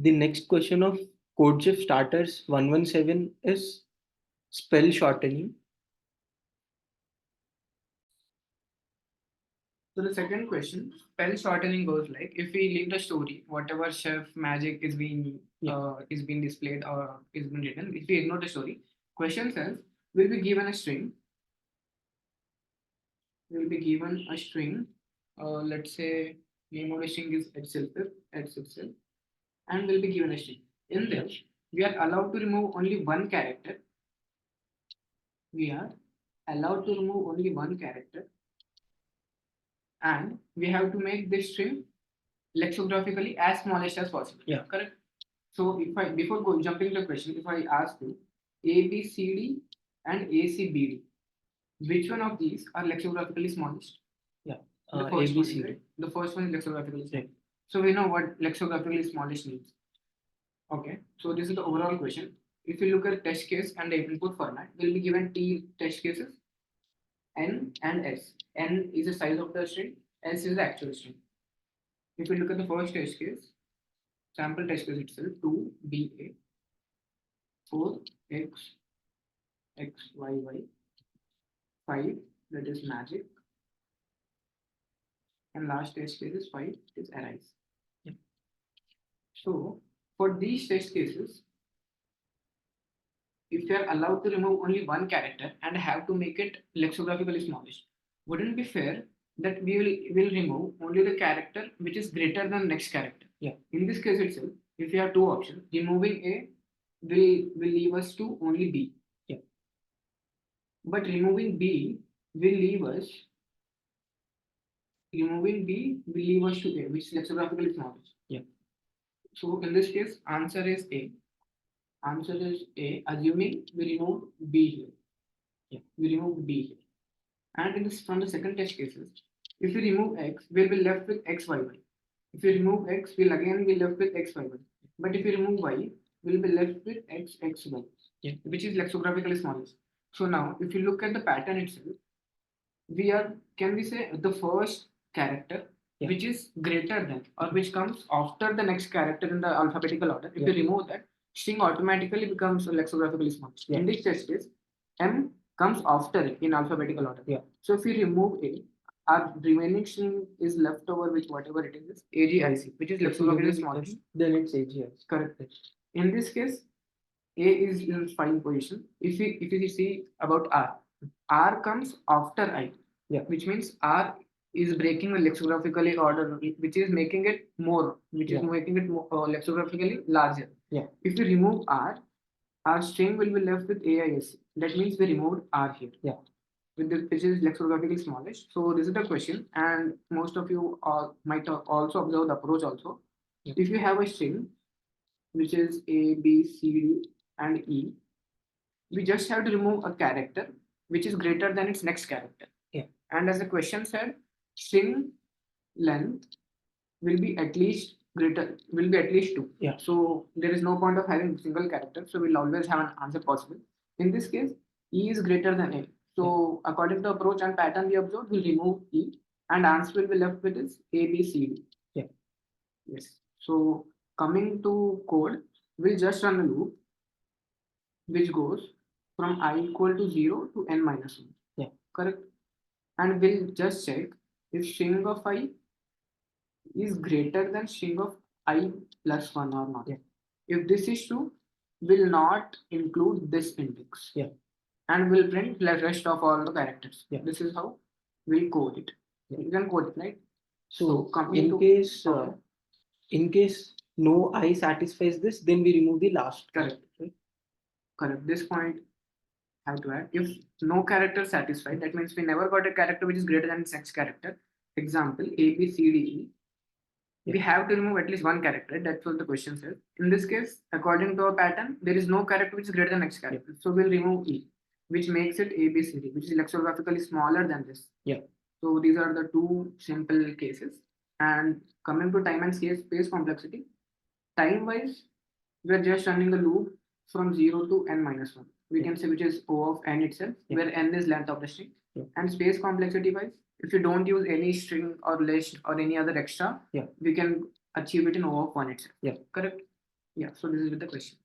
The next question of CodeShift starters 117 is spell shortening. So the second question, spell shortening goes like, if we leave the story, whatever chef magic is being displayed or is being written, if we ignore the story, question says, will be given a string. Will be given a string. Let's say name of the string is itself, and will be given a string. In this, we are allowed to remove only one character. We are allowed to remove only one character, and we have to make this string lexicographically as smallest as possible. Yeah. Correct. So if I before jumping to the question, if I ask you A B C D and A C B D, which one of these are lexicographically smallest? Yeah. The A, first B, one, C, D. right? The first one is lexicographically small. Right. So we know what lexicographically smallest means. Okay. So this is the overall question. If you look at test case and the input format, we'll be given T test cases, N and S. N is the size of the string, S is the actual string. If you look at the first test case, sample test case itself, 2BA, 4X, XYY, 5, that is magic, and last test case is 5, is arise. Yeah. So, for these test cases, if you are allowed to remove only one character and have to make it lexicographically smallest, wouldn't it be fair that we will remove only the character which is greater than next character? Yeah. In this case itself, if you have two options, removing A will leave us to only B. Yeah. But removing B will leave us to A, which is lexicographically smallest. Yeah. So in this case, answer is A. Answer is A, assuming we remove B here. Yeah. We remove B here. And in this, from the second test cases, if we remove X, we'll be left with XYY. If we remove X, we'll again be left with XYY. But if we remove Y, we'll be left with XXY, Yeah. which is lexicographically smallest. So now, if you look at the pattern itself, can we say the first character which is greater than or which comes after the next character in the alphabetical order, if you remove that, string automatically becomes lexicographically small. In this test case, M comes after it in alphabetical order. Yeah. So if we remove A, our remaining string is left over with whatever it is, AGIC, which is lexicographically small. Then it's AGIC. Correct. In this case, A is in fine position. If you see about R comes after I. Yeah. Which means R is breaking the lexicographically order, which is making it more, which is making it more, lexicographically larger. Yeah. If we remove R, our string will be left with AIS. That means we removed R here. Yeah. Which is lexicographically smallest. So this is the question, and most of you might also observe the approach also. Yeah. If you have a string which is A, B, C, D, and E, we just have to remove a character which is greater than its next character. Yeah. And as the question said, string length will be at least 2. Yeah. So there is no point of having single character. So we'll always have an answer possible. In this case, E is greater than A. So according to the approach and pattern we observed, we'll remove E and answer will be left with is A, B, C, D. Yeah. Yes. So coming to code, we'll just run a loop which goes from I equal to 0 to n minus 1. Yeah. Correct. And we'll just check if string of I is greater than string of I plus 1 or not. Yeah. If this is true, we'll not include this index. Yeah. And we'll print the rest of all the characters. Yeah. This is how we'll code it. Yeah. You can code it, right? So in case no I satisfies this, then we remove the last. Correct. Right? Correct. This point I have to add. If no character satisfied, that means we never got a character which is greater than its next character. Example A, B, C, D, E. We have to remove at least one character. Right? That's what the question says. In this case, according to our pattern, there is no character which is greater than next character. So we'll remove E, which makes it A, B, C, D, which is lexicographically smaller than this. Yeah. So these are the two simple cases. And coming to time and space complexity, time-wise, we are just running the loop from 0 to n minus 1. We can say which is O of n itself, where n is length of the string. And space complexity-wise, if you don't use any string or list or any other extra, we can achieve it in O of 1 itself. Yeah. Correct? Yeah, so this is with the question.